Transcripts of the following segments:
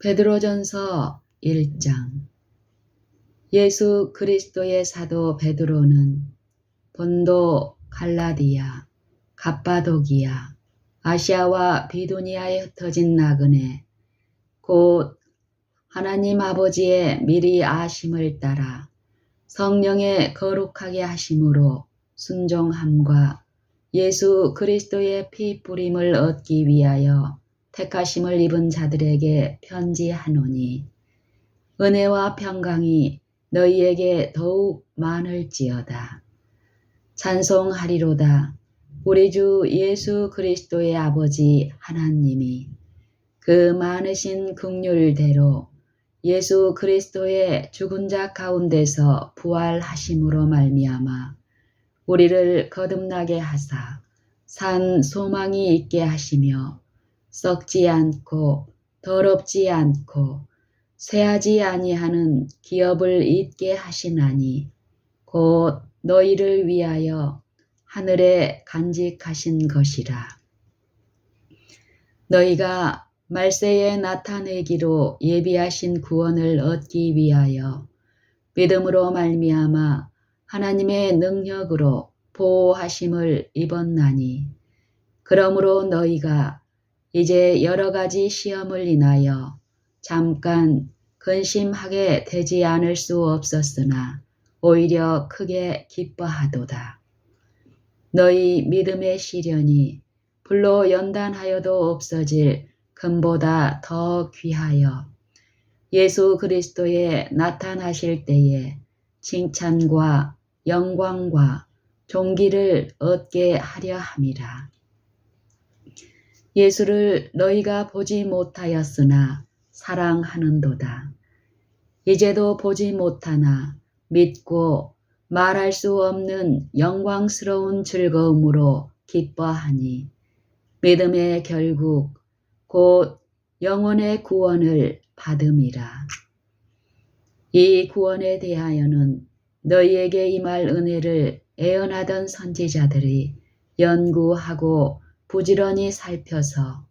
베드로전서 1장. 예수 그리스도의 사도 베드로는 본도, 갈라디아, 갑바도기아, 아시아와 비두니아에 흩어진 나그네, 곧 하나님 아버지의 미리 아심을 따라 성령의 거룩하게 하심으로 순종함과 예수 그리스도의 피 뿌림을 얻기 위하여 택하심을 입은 자들에게 편지하노니, 은혜와 평강이 너희에게 더욱 많을지어다. 찬송하리로다. 우리 주 예수 그리스도의 아버지 하나님이 그 많으신 긍휼대로 예수 그리스도의 죽은 자 가운데서 부활하심으로 말미암아 우리를 거듭나게 하사 산 소망이 있게 하시며 썩지 않고 더럽지 않고 쇠하지 아니하는 기업을 잊게 하시나니, 곧 너희를 위하여 하늘에 간직하신 것이라. 너희가 말세에 나타내기로 예비하신 구원을 얻기 위하여 믿음으로 말미암아 하나님의 능력으로 보호하심을 입었나니, 그러므로 너희가 이제 여러 가지 시험을 인하여 잠깐 근심하게 되지 않을 수 없었으나 오히려 크게 기뻐하도다. 너희 믿음의 시련이 불로 연단하여도 없어질 금보다 더 귀하여 예수 그리스도에 나타나실 때에 칭찬과 영광과 존귀를 얻게 하려 함이라. 예수를 너희가 보지 못하였으나 사랑하는도다. 이제도 보지 못하나 믿고 말할 수 없는 영광스러운 즐거움으로 기뻐하니, 믿음의 결국 곧 영혼의 구원을 받음이라. 이 구원에 대하여는 너희에게 임할 은혜를 애언하던 선지자들이 연구하고 부지런히 살펴서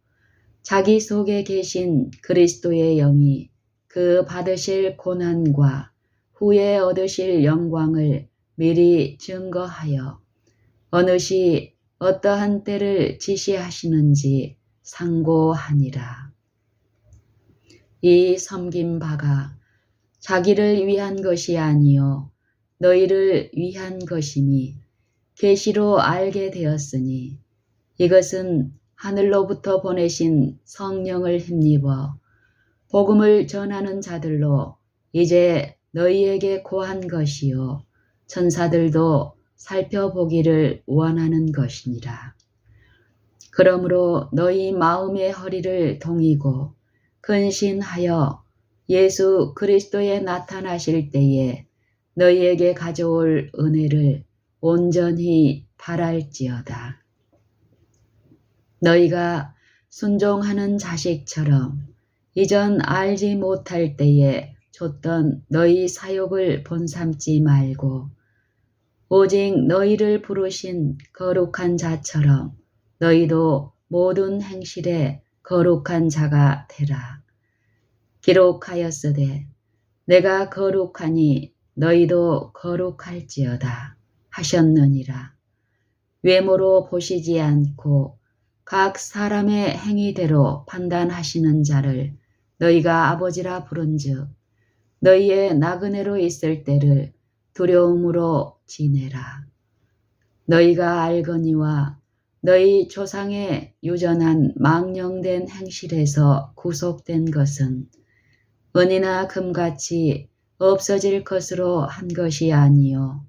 자기 속에 계신 그리스도의 영이 그 받으실 고난과 후에 얻으실 영광을 미리 증거하여 어느 시 어떠한 때를 지시하시는지 상고하니라. 이 섬긴 바가 자기를 위한 것이 아니요 너희를 위한 것이니 계시로 알게 되었으니, 이것은 하늘로부터 보내신 성령을 힘입어 복음을 전하는 자들로 이제 너희에게 고한 것이요 천사들도 살펴보기를 원하는 것이니라. 그러므로 너희 마음의 허리를 동이고 근신하여 예수 그리스도에 나타나실 때에 너희에게 가져올 은혜를 온전히 바랄지어다. 너희가 순종하는 자식처럼 이전 알지 못할 때에 줬던 너희 사욕을 본삼지 말고 오직 너희를 부르신 거룩한 자처럼 너희도 모든 행실에 거룩한 자가 되라. 기록하였으되 내가 거룩하니 너희도 거룩할지어다 하셨느니라. 외모로 보시지 않고 각 사람의 행위대로 판단하시는 자를 너희가 아버지라 부른즉 너희의 나그네로 있을 때를 두려움으로 지내라. 너희가 알거니와 너희 조상의 유전한 망령된 행실에서 구속된 것은 은이나 금같이 없어질 것으로 한 것이 아니요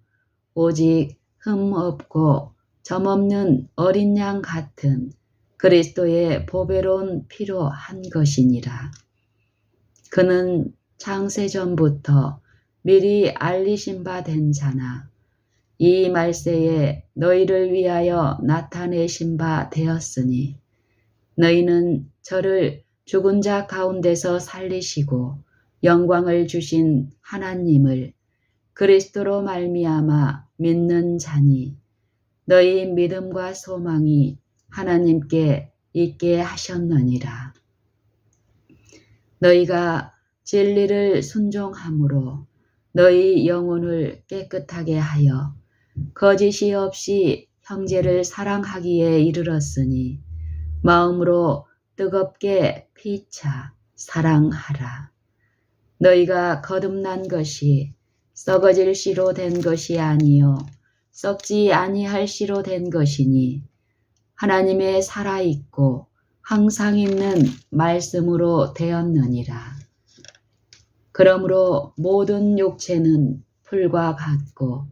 오직 흠 없고 점 없는 어린 양 같은 그리스도의 보배로운 피로 한 것이니라. 그는 창세전부터 미리 알리신 바 된 자나 이 말세에 너희를 위하여 나타내신 바 되었으니, 너희는 저를 죽은 자 가운데서 살리시고 영광을 주신 하나님을 그리스도로 말미암아 믿는 자니, 너희 믿음과 소망이 하나님께 있게 하셨느니라. 너희가 진리를 순종함으로 너희 영혼을 깨끗하게 하여 거짓이 없이 형제를 사랑하기에 이르렀으니 마음으로 뜨겁게 피차 사랑하라. 너희가 거듭난 것이 썩어질 씨로 된 것이 아니요 썩지 아니할 씨로 된 것이니 하나님의 살아있고 항상 있는 말씀으로 되었느니라. 그러므로 모든 육체는 풀과 같고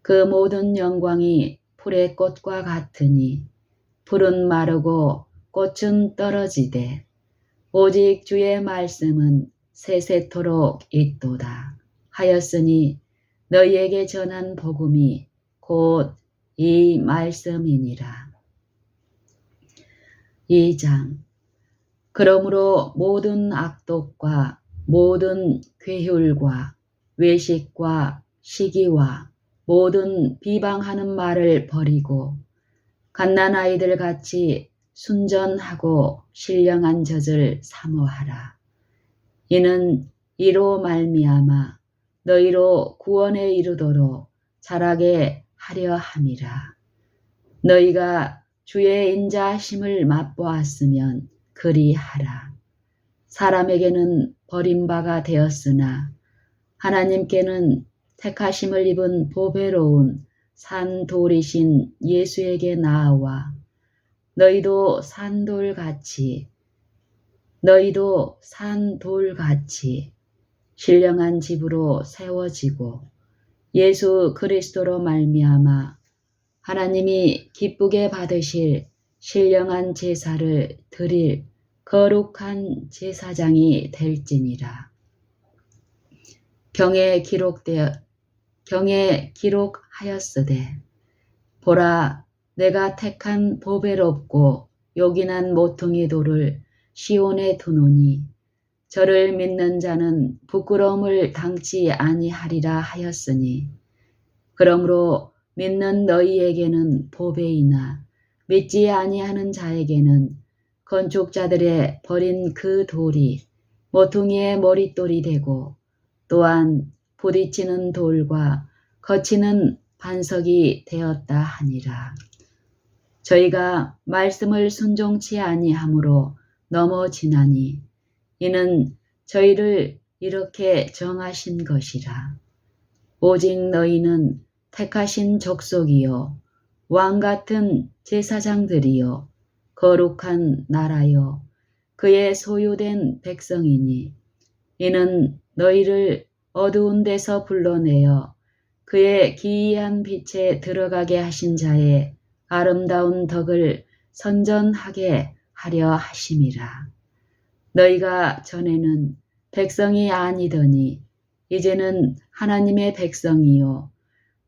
그 모든 영광이 풀의 꽃과 같으니 풀은 마르고 꽃은 떨어지되 오직 주의 말씀은 세세토록 있도다 하였으니 너희에게 전한 복음이 곧 이 말씀이니라. 2장. 그러므로 모든 악독과 모든 괴휼과 외식과 시기와 모든 비방하는 말을 버리고 갓난아이들 같이 순전하고 신령한 젖을 사모하라. 이는 이로 말미암아 너희로 구원에 이르도록 자라게 하려 함이라. 너희가 주의 인자하심을 맛보았으면 그리하라. 사람에게는 버림바가 되었으나 하나님께는 택하심을 입은 보배로운 산돌이신 예수에게 나아와 너희도 산돌같이 신령한 집으로 세워지고 예수 그리스도로 말미암아 하나님이 기쁘게 받으실 신령한 제사를 드릴 거룩한 제사장이 될지니라. 경에 기록하였으되 보라 내가 택한 보배롭고 요긴한 모퉁이 돌을 시온에 두노니 저를 믿는 자는 부끄러움을 당치 아니하리라 하였으니 그러므로 믿는 너희에게는 보배이나 믿지 아니하는 자에게는 건축자들의 버린 그 돌이 모퉁이의 머릿돌이 되고 또한 부딪히는 돌과 거치는 반석이 되었다 하니라. 저희가 말씀을 순종치 아니함으로 넘어지나니 이는 저희를 이렇게 정하신 것이라. 오직 너희는 택하신 족속이요 왕같은 제사장들이요 거룩한 나라요 그의 소유된 백성이니 이는 너희를 어두운 데서 불러내어 그의 기이한 빛에 들어가게 하신 자의 아름다운 덕을 선전하게 하려 하심이라. 너희가 전에는 백성이 아니더니 이제는 하나님의 백성이요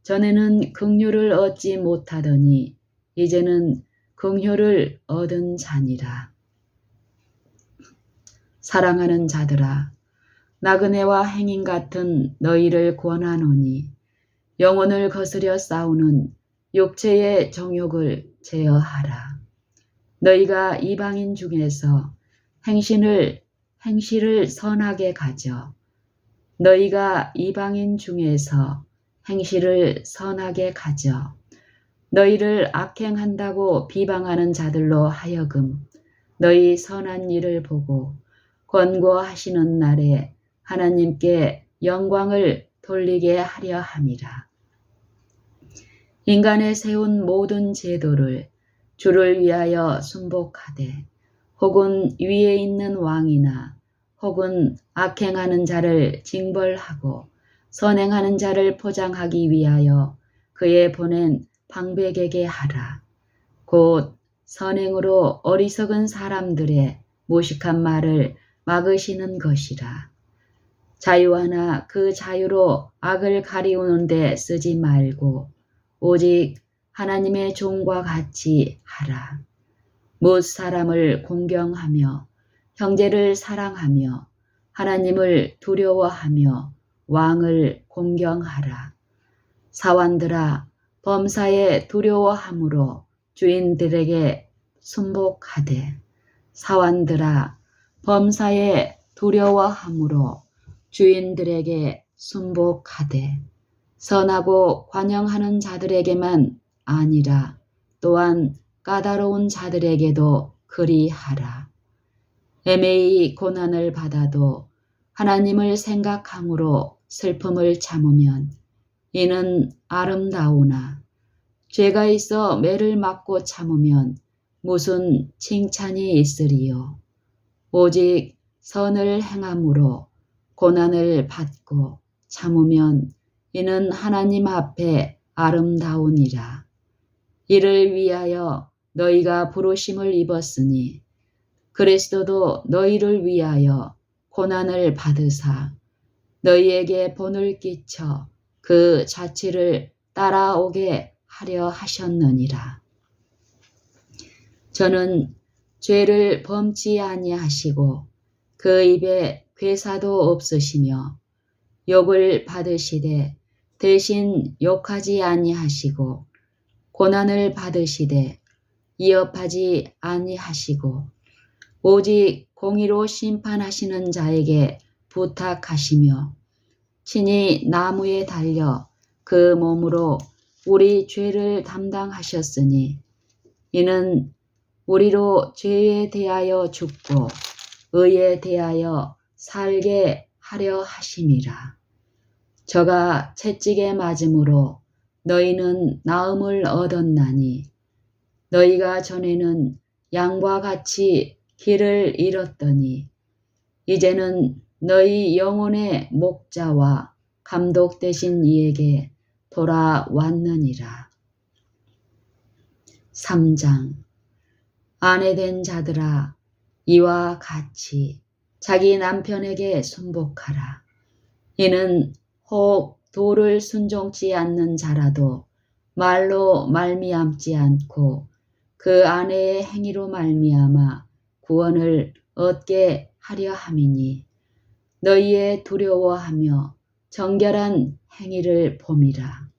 전에는 긍휼을 얻지 못하더니 이제는 긍휼을 얻은 자니라. 사랑하는 자들아 나그네와 행인 같은 너희를 권하노니 영혼을 거스려 싸우는 육체의 정욕을 제어하라. 너희가 이방인 중에서 행실을 선하게 가져 너희가 이방인 중에서 행실을 선하게 가져 너희를 악행한다고 비방하는 자들로 하여금 너희 선한 일을 보고 권고하시는 날에 하나님께 영광을 돌리게 하려 함이라. 인간의 세운 모든 제도를 주를 위하여 순복하되 혹은 위에 있는 왕이나 혹은 악행하는 자를 징벌하고 선행하는 자를 포장하기 위하여 그의 보낸 방백에게 하라. 곧 선행으로 어리석은 사람들의 무식한 말을 막으시는 것이라. 자유하나 그 자유로 악을 가리우는 데 쓰지 말고 오직 하나님의 종과 같이 하라. 뭇 사람을 공경하며 형제를 사랑하며 하나님을 두려워하며 왕을 공경하라. 사환들아 범사에 두려워함으로 주인들에게 순복하되 사환들아 범사에 두려워함으로 주인들에게 순복하되 선하고 관영하는 자들에게만 아니라 또한 까다로운 자들에게도 그리하라. 애매히 고난을 받아도 하나님을 생각함으로 슬픔을 참으면 이는 아름다우나 죄가 있어 매를 맞고 참으면 무슨 칭찬이 있으리요. 오직 선을 행함으로 고난을 받고 참으면 이는 하나님 앞에 아름다우니라. 이를 위하여 너희가 부르심을 입었으니 그리스도도 너희를 위하여 고난을 받으사 너희에게 본을 끼쳐 그 자취를 따라오게 하려 하셨느니라. 저는 죄를 범치 아니하시고 그 입에 괴사도 없으시며 욕을 받으시되 대신 욕하지 아니하시고 고난을 받으시되 이업하지 아니하시고 오직 공의로 심판하시는 자에게 부탁하시며 친히 나무에 달려 그 몸으로 우리 죄를 담당하셨으니 이는 우리로 죄에 대하여 죽고 의에 대하여 살게 하려 하심이라. 저가 채찍에 맞음으로 너희는 나음을 얻었나니 너희가 전에는 양과 같이 길을 잃었더니 이제는 너희 영혼의 목자와 감독 되신 이에게 돌아왔느니라. 3장. 아내된 자들아 이와 같이 자기 남편에게 순복하라. 이는 혹 도를 순종치 않는 자라도 말로 말미암지 않고 그 아내의 행위로 말미암아 구원을 얻게 하려 함이니 너희의 두려워하며 정결한 행위를 봄이라.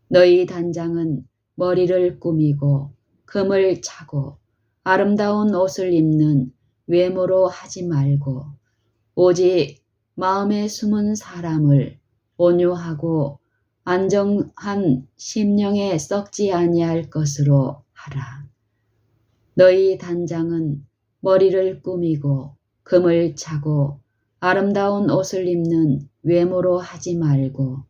너희 단장은 머리를 꾸미고 금을 차고 아름다운 옷을 입는 외모로 하지 말고 오직 마음에 숨은 사람을 온유하고 안정한 심령에 썩지 아니할 것으로 하라. 너희 단장은 머리를 꾸미고 금을 차고 아름다운 옷을 입는 외모로 하지 말고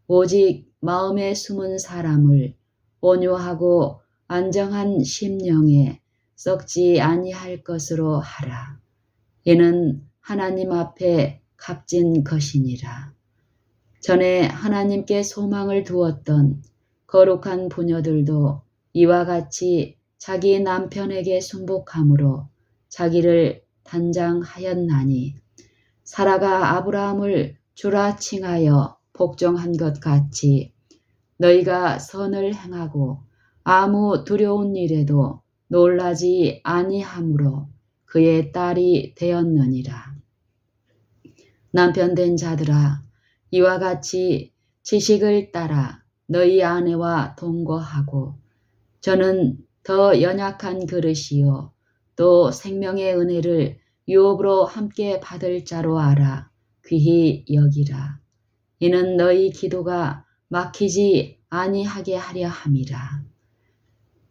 오직 마음에 숨은 사람을 온유하고 안정한 심령에 썩지 아니할 것으로 하라. 이는 하나님 앞에 값진 것이니라. 전에 하나님께 소망을 두었던 거룩한 부녀들도 이와 같이 자기 남편에게 순복함으로 자기를 단장하였나니 사라가 아브라함을 주라 칭하여 복종한 것 같이 너희가 선을 행하고 아무 두려운 일에도 놀라지 아니함으로 그의 딸이 되었느니라. 남편된 자들아 이와 같이 지식을 따라 너희 아내와 동거하고 저는 더 연약한 그릇이요 또 생명의 은혜를 유업으로 함께 받을 자로 알아 귀히 여기라. 이는 너희 기도가 막히지 아니하게 하려 함이라.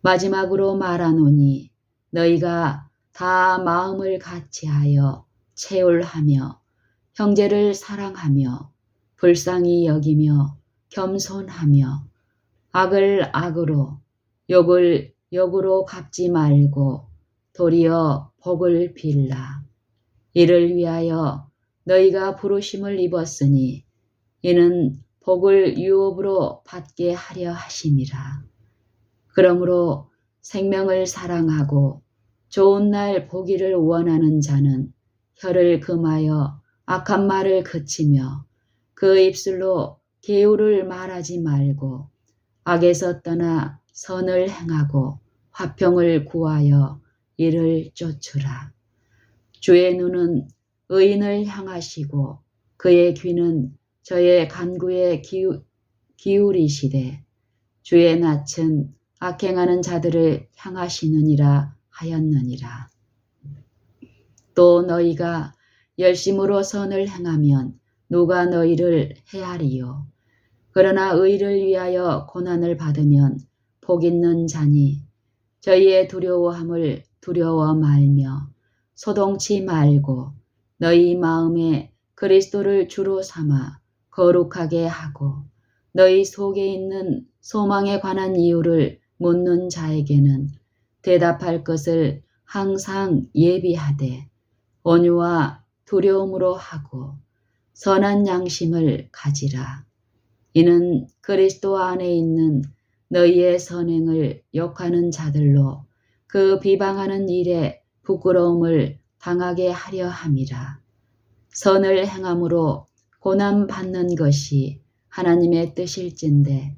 마지막으로 말하노니 너희가 다 마음을 같이하여 채울하며 형제를 사랑하며 불쌍히 여기며 겸손하며 악을 악으로 욕을 욕으로 갚지 말고 도리어 복을 빌라. 이를 위하여 너희가 부르심을 입었으니 이는 복을 유업으로 받게 하려 하심이라. 그러므로 생명을 사랑하고 좋은 날 보기를 원하는 자는 혀를 금하여 악한 말을 그치며 그 입술로 계율을 말하지 말고 악에서 떠나 선을 행하고 화평을 구하여 이를 쫓으라. 주의 눈은 의인을 향하시고 그의 귀는 저의 간구에 기울이시되 주의 낯은 악행하는 자들을 향하시느니라 하였느니라. 또 너희가 열심으로 선을 행하면 누가 너희를 해하리요. 그러나 의를 위하여 고난을 받으면 복 있는 자니 저희의 두려워함을 두려워 말며 소동치 말고 너희 마음에 그리스도를 주로 삼아 거룩하게 하고 너희 속에 있는 소망에 관한 이유를 묻는 자에게는 대답할 것을 항상 예비하되 온유와 두려움으로 하고 선한 양심을 가지라. 이는 그리스도 안에 있는 너희의 선행을 욕하는 자들로 그 비방하는 일에 부끄러움을 당하게 하려 함이라. 선을 행함으로 고난 받는 것이 하나님의 뜻일진데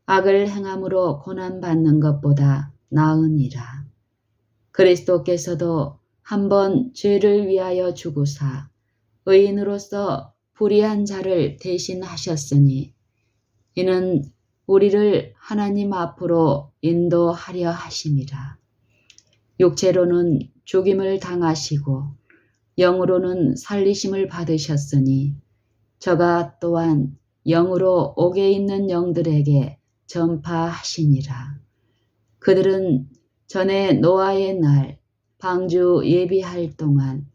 악을 행함으로 고난 받는 것보다 나으니라. 그리스도께서도 한번 죄를 위하여 죽으사 의인으로서 불의한 자를 대신하셨으니 이는 우리를 하나님 앞으로 인도하려 하심이라. 육체로는 죽임을 당하시고 영으로는 살리심을 받으셨으니 저가 또한 영으로 옥에 있는 영들에게 전파하시니라. 그들은 전에 노아의 날 방주 예비할 동안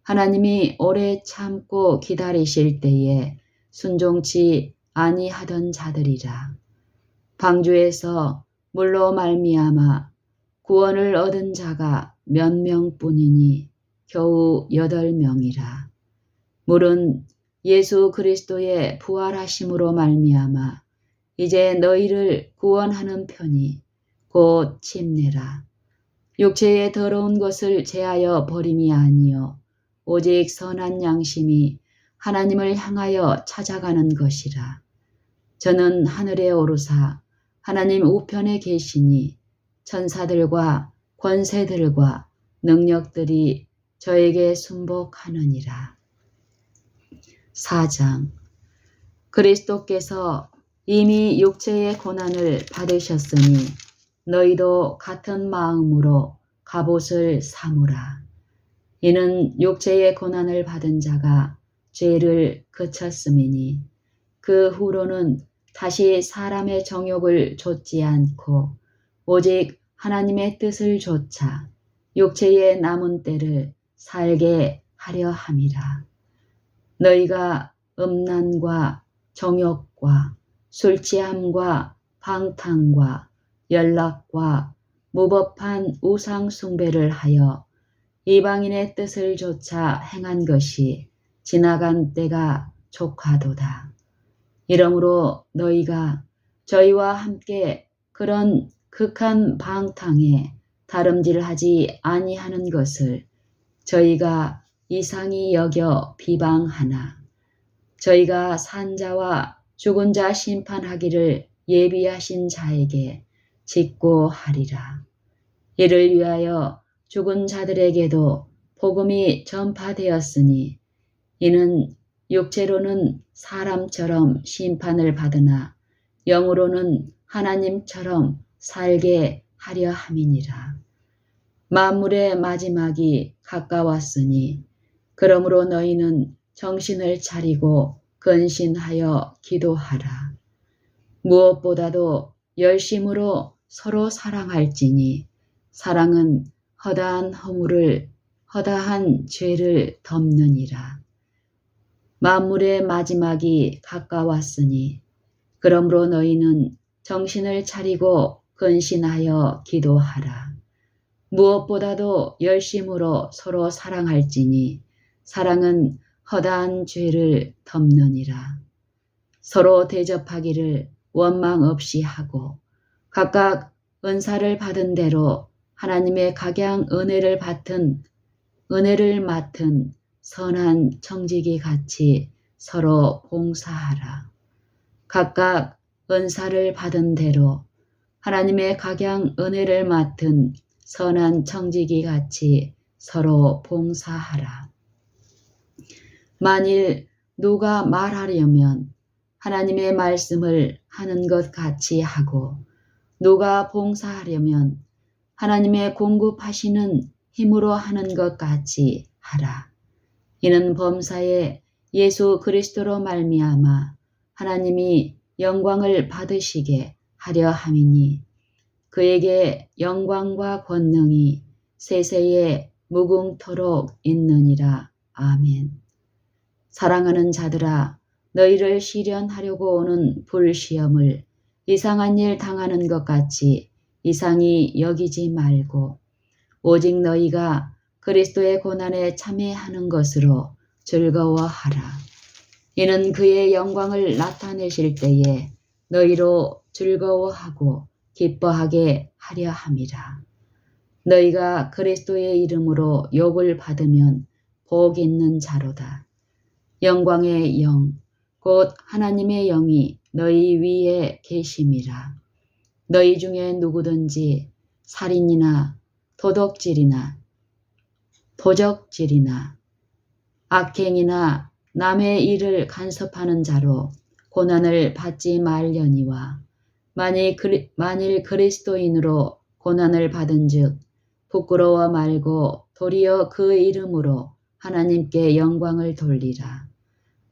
하나님이 오래 참고 기다리실 때에 순종치 아니하던 자들이라. 방주에서 물로 말미암아 구원을 얻은 자가 몇 명뿐이니 겨우 8명이라. 물은 예수 그리스도의 부활하심으로 말미암아 이제 너희를 구원하는 편이 곧 침례라. 육체의 더러운 것을 제하여 버림이 아니요 오직 선한 양심이 하나님을 향하여 찾아가는 것이라. 저는 하늘에 오르사 하나님 우편에 계시니 천사들과 권세들과 능력들이 저에게 순복하느니라. 4장. 그리스도께서 이미 육체의 고난을 받으셨으니 너희도 같은 마음으로 갑옷을 삼으라. 이는 육체의 고난을 받은 자가 죄를 그쳤음이니 그 후로는 다시 사람의 정욕을 좇지 않고 오직 하나님의 뜻을 좇아 육체의 남은 때를 살게 하려 함이라. 너희가 음란과 정욕과 술취함과 방탕과 연락과 무법한 우상 숭배를 하여 이방인의 뜻을 좇아 행한 것이 지나간 때가 족하도다. 이러므로 너희가 저희와 함께 그런 극한 방탕에 다름질하지 아니하는 것을 저희가 이상히 여겨 비방하나 저희가 산 자와 죽은 자 심판하기를 예비하신 자에게 직고하리라. 이를 위하여 죽은 자들에게도 복음이 전파되었으니 이는 육체로는 사람처럼 심판을 받으나 영으로는 하나님처럼 살게 하려 함이니라. 만물의 마지막이 가까웠으니 그러므로 너희는 정신을 차리고 근신하여 기도하라. 무엇보다도 열심으로 서로 사랑할지니 사랑은 허다한 죄를 덮느니라. 만물의 마지막이 가까웠으니 그러므로 너희는 정신을 차리고 근신하여 기도하라. 무엇보다도 열심으로 서로 사랑할지니 사랑은 허다한 죄를 덮느니라. 서로 대접하기를 원망 없이 하고 각각 은사를 받은 대로 하나님의 각양 은혜를 맡은 선한 청지기 같이 서로 봉사하라. 각각 은사를 받은 대로 하나님의 각양 은혜를 맡은 선한 청지기 같이 서로 봉사하라. 만일 누가 말하려면 하나님의 말씀을 하는 것 같이 하고 누가 봉사하려면 하나님의 공급하시는 힘으로 하는 것 같이 하라. 이는 범사에 예수 그리스도로 말미암아 하나님이 영광을 받으시게 하려 함이니 그에게 영광과 권능이 세세에 무궁토록 있느니라. 아멘. 사랑하는 자들아, 너희를 시련하려고 오는 불시험을 이상한 일 당하는 것 같이 이상히 여기지 말고 오직 너희가 그리스도의 고난에 참여하는 것으로 즐거워하라. 이는 그의 영광을 나타내실 때에 너희로 즐거워하고 기뻐하게 하려 함이라. 너희가 그리스도의 이름으로 욕을 받으면 복 있는 자로다. 영광의 영, 곧 하나님의 영이 너희 위에 계심이라. 너희 중에 누구든지 살인이나 도둑질이나 도적질이나 악행이나 남의 일을 간섭하는 자로 고난을 받지 말려니와 만일 그리스도인으로 고난을 받은즉 부끄러워 말고 도리어 그 이름으로 하나님께 영광을 돌리라.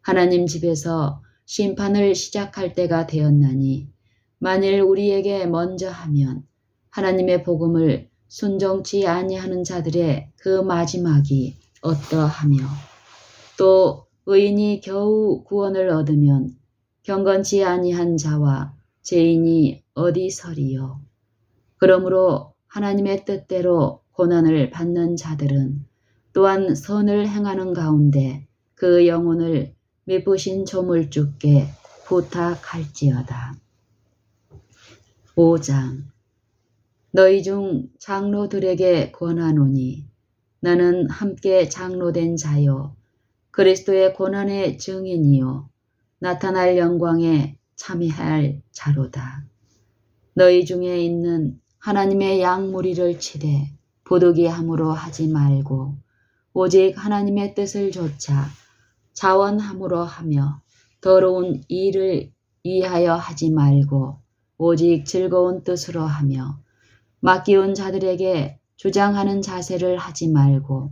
하나님 집에서 심판을 시작할 때가 되었나니 만일 우리에게 먼저 하면 하나님의 복음을 순종치 아니하는 자들의 그 마지막이 어떠하며 또 의인이 겨우 구원을 얻으면 경건치 아니한 자와 죄인이 어디 서리요. 그러므로 하나님의 뜻대로 고난을 받는 자들은 또한 선을 행하는 가운데 그 영혼을 미쁘신 조물주께 부탁할지어다. 5장. 너희 중 장로들에게 권하노니 나는 함께 장로된 자요 그리스도의 고난의 증인이요 나타날 영광에 참여할 자로다. 너희 중에 있는 하나님의 양무리를 치되 부득이함으로 하지 말고 오직 하나님의 뜻을 조차 자원함으로 하며 더러운 일을 위하여 하지 말고 오직 즐거운 뜻으로 하며 맡기운 자들에게 주장하는 자세를 하지 말고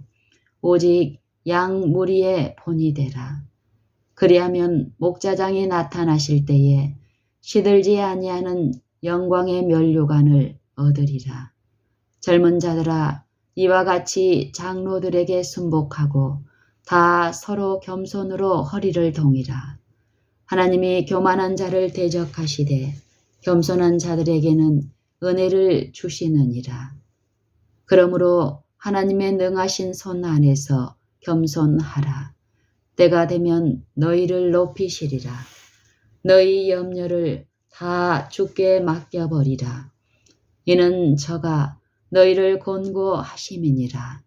오직 양 무리의 본이 되라. 그리하면 목자장이 나타나실 때에 시들지 아니하는 영광의 면류관을 얻으리라. 젊은 자들아, 이와 같이 장로들에게 순복하고 다 서로 겸손으로 허리를 동이라. 하나님이 교만한 자를 대적하시되 겸손한 자들에게는 은혜를 주시느니라. 그러므로 하나님의 능하신 손 안에서 겸손하라. 때가 되면 너희를 높이시리라. 너희 염려를 다 주께 맡겨버리라. 이는 저가 너희를 곤고하심이니라.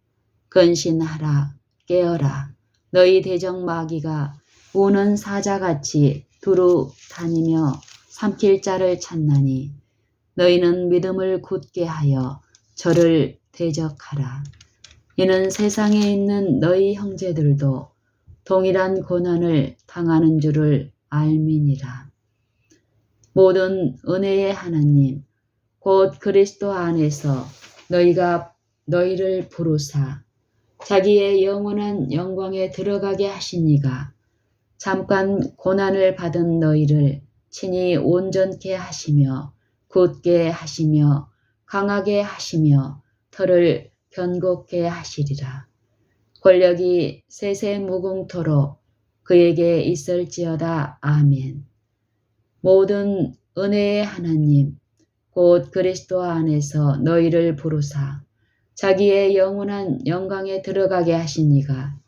근신하라. 깨어라. 너희 대적 마귀가 우는 사자같이 두루 다니며 삼킬 자를 찾나니 너희는 믿음을 굳게 하여 저를 대적하라. 이는 세상에 있는 너희 형제들도 동일한 고난을 당하는 줄을 알미니라. 모든 은혜의 하나님 곧 그리스도 안에서 너희를 부르사 자기의 영원한 영광에 들어가게 하시니가 잠깐 고난을 받은 너희를 친히 온전케 하시며 굳게 하시며 강하게 하시며 털을 견고케 하시리라. 권력이 세세 무궁토록 그에게 있을지어다. 아멘. 모든 은혜의 하나님 곧 그리스도 안에서 너희를 부르사 자기의 영원한 영광에 들어가게 하시니가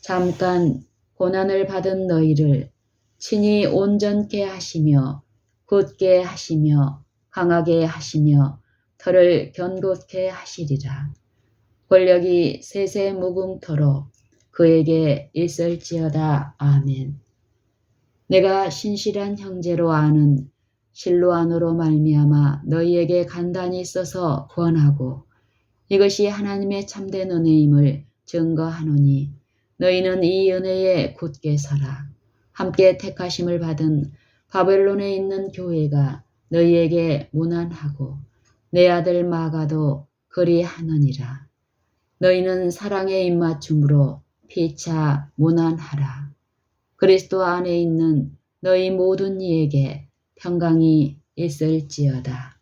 잠깐 고난을 받은 너희를 친히 온전케 하시며 굳게 하시며 강하게 하시며 털을 견고케 하시리라. 권력이 세세 무궁토록 그에게 있을지어다. 아멘. 내가 신실한 형제로 아는 실로아노로 말미암아 너희에게 간단히 써서 권하고 이것이 하나님의 참된 은혜임을 증거하노니 너희는 이 은혜에 굳게 서라. 함께 택하심을 받은 바벨론에 있는 교회가 너희에게 문안하고 내 아들 마가도 그리하느니라. 너희는 사랑의 입맞춤으로 피차 무난하라. 그리스도 안에 있는 너희 모든 이에게 평강이 있을지어다.